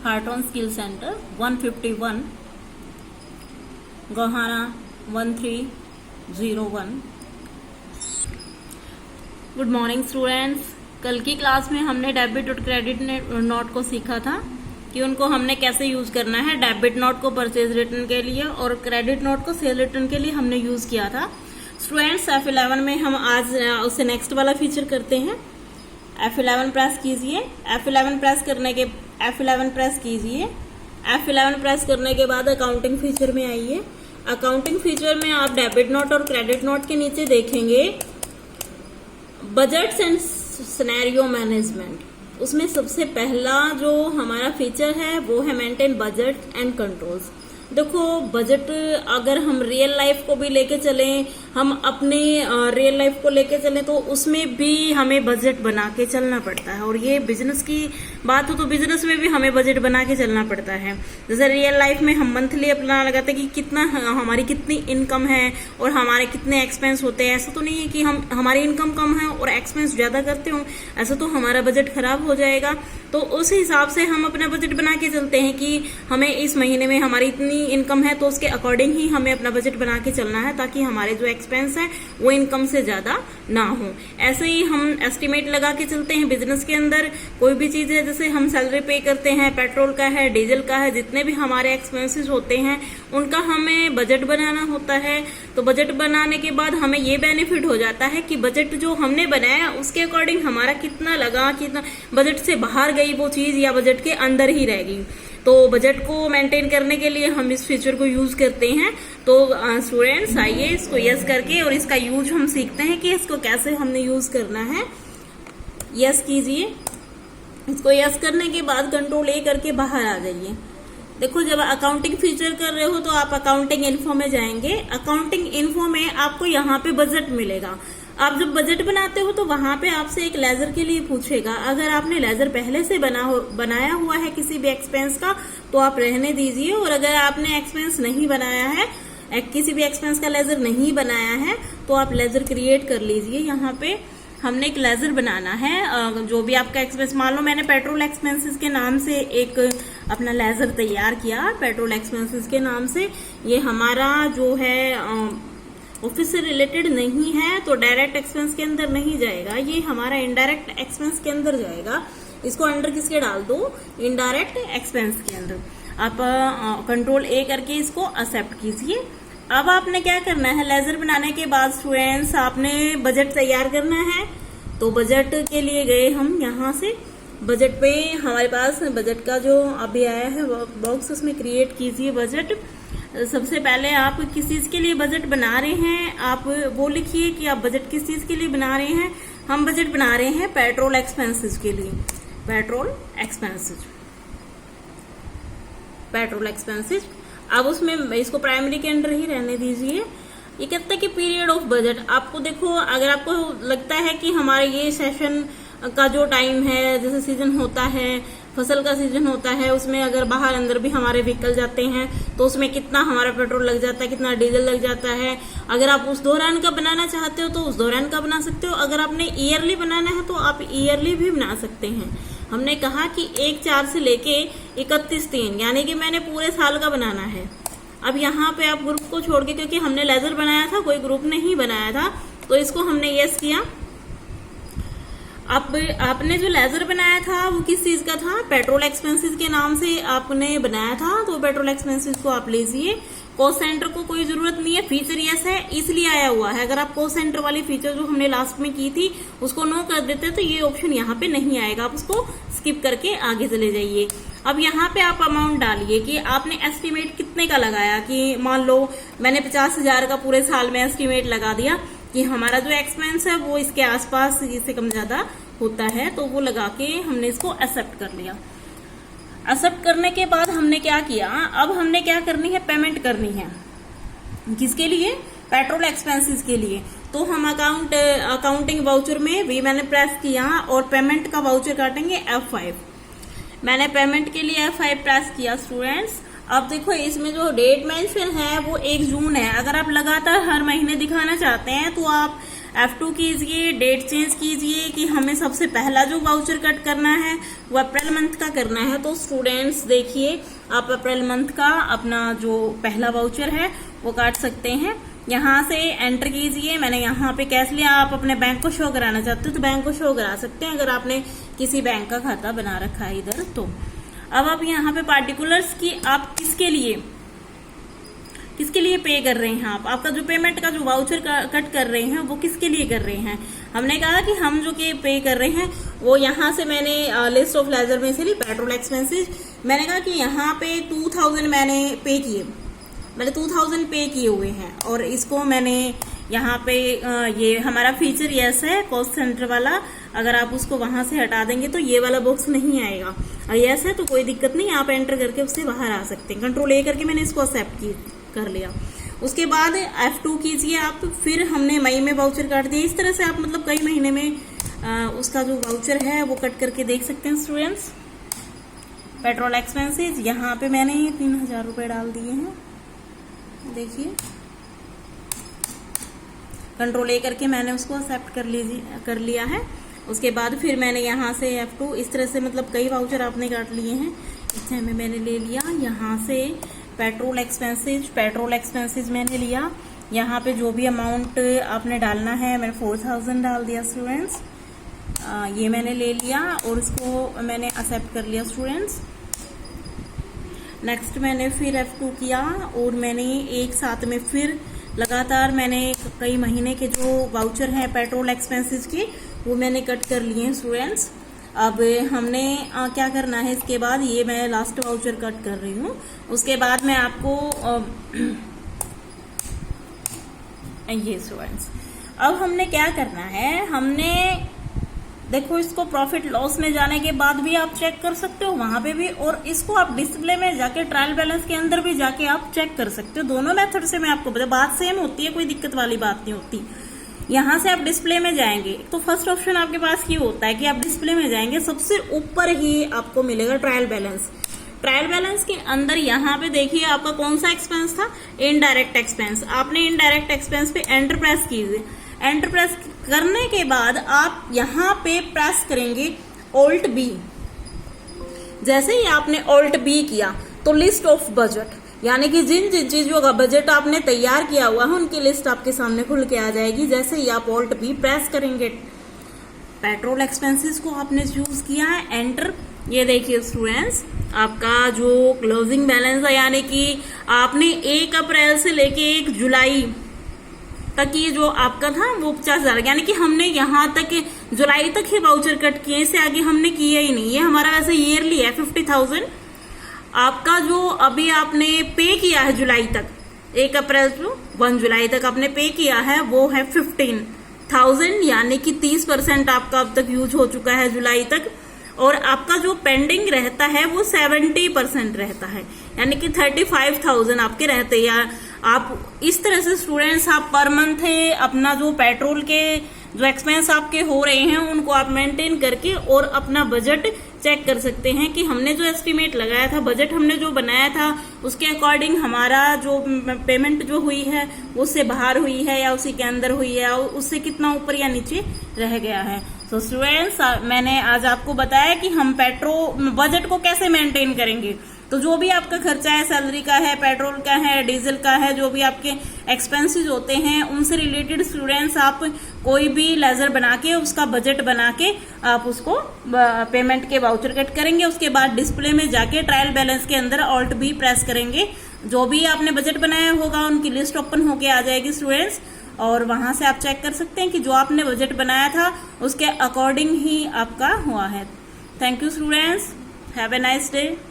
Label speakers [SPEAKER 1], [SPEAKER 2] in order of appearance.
[SPEAKER 1] Horton skill centre 151 Gohana 1301। Good morning students. कल की class में हमने डेबिट और क्रेडिट नोट को सीखा था कि उनको हमने कैसे यूज करना है। डेबिट नोट को परचेज रिटर्न के लिए और क्रेडिट नोट को सेल रिटर्न के लिए हमने यूज किया था। स्टूडेंट्स F11 में हम आज उससे नेक्स्ट वाला फीचर करते हैं। F11 प्रेस कीजिए। F11 प्रेस करने के बाद अकाउंटिंग फीचर में आइए। अकाउंटिंग फीचर में आप डेबिट नोट और क्रेडिट नोट के नीचे देखेंगे बजट्स एंड सिनेरियो मैनेजमेंट। उसमें सबसे पहला जो हमारा फीचर है वो है मेंटेन बजट एंड कंट्रोल्स। देखो, बजट अगर हम रियल लाइफ को भी लेके चलें, हम अपने रियल लाइफ को लेके चलें तो उसमें भी हमें बजट बना के चलना पड़ता है। और ये बिजनेस की बात हो तो बिजनेस में भी हमें बजट बना के चलना पड़ता है। जैसे रियल लाइफ में हम मंथली अपना लगाते हैं कि कितना हमारी कितनी इनकम है और हमारे कितने एक्सपेंस होते हैं। ऐसा तो नहीं है कि हमारी इनकम कम है और एक्सपेंस ज्यादा करते हो, ऐसा तो हमारा बजट खराब हो जाएगा। तो उस हिसाब से हम अपना बजट बना के चलते हैं कि हमें इस महीने में हमारी इतनी इनकम है तो उसके अकॉर्डिंग ही हमें अपना बजट बना के चलना है, ताकि हमारे जो एक्सपेंस है वो इनकम से ज्यादा ना हो। ऐसे ही हम एस्टिमेट लगा के चलते हैं बिजनेस के अंदर। कोई भी चीज है, जैसे हम सैलरी पे करते हैं, पेट्रोल का है, डीजल का है, जितने भी हमारे एक्सपेंसेस होते हैं उनका हमें बजट बनाना होता है। तो बजट बनाने के बाद हमें ये बेनिफिट हो जाता है कि बजट जो हमने बनाया उसके अकॉर्डिंग हमारा कितना लगा, कितना बजट से बाहर गई वो चीज या बजट के अंदर ही रह गई। तो बजट को मेंटेन करने के लिए हम इस फीचर को यूज करते हैं। तो स्टूडेंट्स आइए इसको यस करके और इसका यूज हम सीखते हैं कि इसको कैसे हमने यूज करना है। यस कीजिए। इसको यस करने के बाद कंट्रोल ए करके बाहर आ जाइए। देखो, जब अकाउंटिंग फीचर कर रहे हो तो आप अकाउंटिंग इन्फो में जाएंगे। अकाउंटिंग इन्फो में आपको यहाँ पे बजट मिलेगा। आप जब बजट बनाते हो तो वहां पे आपसे एक लेजर के लिए पूछेगा। अगर आपने लेजर पहले से बनाया हुआ है किसी भी एक्सपेंस का तो आप रहने दीजिए, और अगर आपने एक्सपेंस नहीं बनाया है, किसी भी एक्सपेंस का लेजर नहीं बनाया है तो आप लेजर क्रिएट कर लीजिए। यहाँ पे हमने एक लेजर बनाना है। जो भी आपका एक्सपेंस, मान लो मैंने पेट्रोल एक्सपेंसेस के नाम से एक अपना लेजर तैयार किया। पेट्रोल एक्सपेंसेस के नाम से ये हमारा जो है ऑफिस से रिलेटेड नहीं है तो डायरेक्ट एक्सपेंस के अंदर नहीं जाएगा, ये हमारा इनडायरेक्ट एक्सपेंस के अंदर जाएगा। इसको अंडर किसके डाल दो? इनडायरेक्ट एक्सपेंस के अंदर। आप कंट्रोल ए करके इसको एक्सेप्ट कीजिए। अब आपने क्या करना है, लेजर बनाने के बाद स्टूडेंट्स आपने बजट तैयार करना है। तो बजट के लिए गए हम यहाँ से। बजट पे हमारे पास बजट का जो अभी आया है बॉक्स, उसमें क्रिएट कीजिए बजट। सबसे पहले आप किस चीज के लिए बजट बना रहे हैं आप वो लिखिए कि आप बजट किस चीज के लिए बना रहे हैं। हम बजट बना रहे हैं पेट्रोल एक्सपेंसेस के लिए। Petrol expenses. अब उसमें इसको प्राइमरी के अंडर ही रहने दीजिए। ये कहता है कि पीरियड ऑफ बजट। आपको देखो, अगर आपको लगता है कि हमारे ये सेशन का जो टाइम है, जैसे सीजन होता है, फसल का सीजन होता है, उसमें अगर बाहर अंदर भी हमारे व्हीकल जाते हैं तो उसमें कितना हमारा पेट्रोल लग जाता है, कितना डीजल लग जाता है। अगर आप उस दौरान का बनाना चाहते हो तो उस दौरान का बना सकते हो। अगर आपने ईयरली बनाना है तो आप ईयरली भी बना सकते हैं। हमने कहा कि 1/4 से लेके 31/3, यानी कि मैंने पूरे साल का बनाना है। अब यहाँ पे आप ग्रुप को छोड़ के, क्योंकि हमने लेजर बनाया था, कोई ग्रुप नहीं बनाया था, तो इसको हमने यस किया। आपने जो लेजर बनाया था वो किस चीज का था? पेट्रोल एक्सपेंसेस के नाम से आपने बनाया था, तो पेट्रोल एक्सपेंसेस को आप लीजिए। कॉस्ट सेंटर को कोई जरूरत नहीं है, फीचर यस है इसलिए आया हुआ है। अगर आप कॉस्ट सेंटर वाली फीचर जो हमने लास्ट में की थी उसको नो कर देते तो ये ऑप्शन यहाँ पे नहीं आएगा। आप उसको स्किप करके आगे चले जाइए। अब यहाँ पे आप अमाउंट डालिए कि आपने एस्टिमेट कितने का लगाया। कि मान लो मैंने 50,000 का पूरे साल में एस्टिमेट लगा दिया कि हमारा जो एक्सपेंस है वो इसके आसपास, इससे कम ज्यादा होता है, तो वो लगा के हमने इसको एक्सेप्ट कर लिया। एक्सेप्ट करने के बाद हमने क्या किया, अब हमने क्या करनी है, पेमेंट करनी है। किसके लिए? पेट्रोल एक्सपेंसेस के लिए। तो हम अकाउंटिंग वाउचर में भी मैंने प्रेस किया और पेमेंट का वाउचर काटेंगे F5। मैंने पेमेंट के लिए F5 प्रेस किया स्टूडेंट्स। अब देखो, इसमें जो डेट मेंशन है वो 1 जून है। अगर आप लगातार हर महीने दिखाना चाहते हैं तो आप F2 कीजिए, डेट चेंज कीजिए कि हमें सबसे पहला जो वाउचर कट करना है वो अप्रैल मंथ का करना है। तो स्टूडेंट्स देखिए, आप अप्रैल मंथ का अपना जो पहला वाउचर है वो काट सकते हैं। यहाँ से एंटर कीजिए, मैंने यहाँ पे कैश लिया। आप अपने बैंक को शो कराना चाहते हो तो बैंक को शो करा सकते हैं, अगर आपने किसी बैंक का खाता बना रखा है इधर तो। अब आप यहाँ पे पार्टिकुलर्स की आप किसके लिए पे कर रहे हैं, आपका जो पेमेंट का जो वाउचर कट कर रहे हैं वो किसके लिए कर रहे हैं। हमने कहा कि हम जो कि पे कर रहे हैं वो यहाँ से मैंने लिस्ट ऑफ लेजर में से ली पेट्रोल एक्सपेंसेस। मैंने कहा कि यहाँ पे 2000 मैंने पे किए, मैंने 2000 पे किए हुए हैं और इसको मैंने यहाँ पे ये हमारा फीचर यस है कॉस्ट सेंटर वाला, अगर आप उसको वहां से हटा देंगे तो ये वाला बॉक्स नहीं आएगा। और यस है तो कोई दिक्कत नहीं, आप एंटर करके उससे बाहर आ सकते हैं। कंट्रोल ए करके मैंने इसको एक्सेप्ट कर लिया। उसके बाद F2 कीजिए आप, फिर हमने मई में वाउचर काट दिया। इस तरह से आप मतलब कई महीने में उसका जो वाउचर है वो कट करके देख सकते हैं स्टूडेंट्स। पेट्रोल एक्सपेंसेस यहाँ पे मैंने 3000 रुपए डाल दिए हैं, देखिए कंट्रोल ए करके मैंने उसको एक्सेप्ट कर लिया है। उसके बाद फिर मैंने यहाँ से F2 इस तरह से मतलब कई वाउचर आपने काट लिए हैं। इस में मैंने ले लिया यहाँ से पेट्रोल एक्सपेंसेस मैंने लिया। यहाँ पे जो भी अमाउंट आपने डालना है मैंने 4000 डाल दिया स्टूडेंट्स। ये मैंने ले लिया और इसको मैंने एक्सेप्ट कर लिया स्टूडेंट्स। नेक्स्ट मैंने फिर F2 किया और मैंने एक साथ में फिर लगातार मैंने कई महीने के जो वाउचर हैं पेट्रोल एक्सपेंसेस के वो मैंने कट कर लिए हैं स्टूडेंट्स। अब हमने क्या करना है इसके बाद, ये मैं लास्ट वाउचर कट कर रही हूँ। उसके बाद मैं आपको ये स्टूडेंट्स अब हमने क्या करना है, हमने देखो इसको प्रॉफिट लॉस में जाने के बाद भी आप चेक कर सकते हो वहां पे भी, और इसको आप डिस्प्ले में जाके ट्रायल बैलेंस के अंदर भी जाके आप चेक कर सकते हो। दोनों मेथड से मैं आपको बता, बात सेम होती है, कोई दिक्कत वाली बात नहीं होती। यहाँ से आप डिस्प्ले में जाएंगे तो फर्स्ट ऑप्शन आपके पास ये होता है कि आप डिस्प्ले में जाएंगे, सबसे ऊपर ही आपको मिलेगा ट्रायल बैलेंस। ट्रायल बैलेंस के अंदर यहाँ पे देखिए आपका कौन सा एक्सपेंस था, इनडायरेक्ट एक्सपेंस। आपने इनडायरेक्ट एक्सपेंस पे एंटर प्रेस कीजिए। एंटर प्रेस करने के बाद आप यहाँ पे प्रेस करेंगे ऑल्ट बी। जैसे ही आपने ऑल्ट बी किया तो लिस्ट ऑफ बजट, यानी कि जिन जिन चीजों का बजट आपने तैयार किया हुआ है उनकी लिस्ट आपके सामने खुल के आ जाएगी। जैसे ही आप ऑल्ट बी प्रेस करेंगे, पेट्रोल एक्सपेंसेस को आपने चूज किया है, एंटर। ये देखिए स्टूडेंट्स आपका जो क्लोजिंग बैलेंस है, यानी कि आपने 1 अप्रैल से लेके 1 जुलाई तक ये जो आपका था वो 50,000, यानी कि हमने यहाँ तक जुलाई तक ही वाउचर कट किए, इससे आगे हमने किया ही नहीं। ये हमारा वैसे ईयरली है 50,000। आपका जो अभी आपने पे किया है जुलाई तक, 1 अप्रैल टू 1 जुलाई तक आपने पे किया है वो है 15,000, यानी कि 30% आपका अब तक यूज हो चुका है जुलाई तक। और आपका जो पेंडिंग रहता है वो 70% रहता है, यानी कि 35,000 आपके रहते हैं। आप इस तरह से स्टूडेंट्स आप पर मंथ अपना जो पेट्रोल के जो एक्सपेंस आपके हो रहे हैं उनको आप मेंटेन करके और अपना बजट चेक कर सकते हैं कि हमने जो एस्टिमेट लगाया था, बजट हमने जो बनाया था उसके अकॉर्डिंग हमारा जो पेमेंट जो हुई है वो उससे बाहर हुई है या उसी के अंदर हुई है, और उससे कितना ऊपर या नीचे रह गया है। तो स्टूडेंट्स मैंने आज आपको बताया कि हम पेट्रोल बजट को कैसे मेंटेन करेंगे। तो जो भी आपका खर्चा है, सैलरी का है, पेट्रोल का है, डीजल का है, जो भी आपके एक्सपेंसेस होते हैं उनसे रिलेटेड स्टूडेंट्स आप कोई भी लेजर बना के उसका बजट बना के आप उसको पेमेंट के वाउचर कट करेंगे। उसके बाद डिस्प्ले में जाके ट्रायल बैलेंस के अंदर ऑल्ट बी प्रेस करेंगे, जो भी आपने बजट बनाया होगा उनकी लिस्ट ओपन होके आ जाएगी स्टूडेंट्स, और वहां से आप चेक कर सकते हैं कि जो आपने बजट बनाया था उसके अकॉर्डिंग ही आपका हुआ है। Thank you students, have a nice day.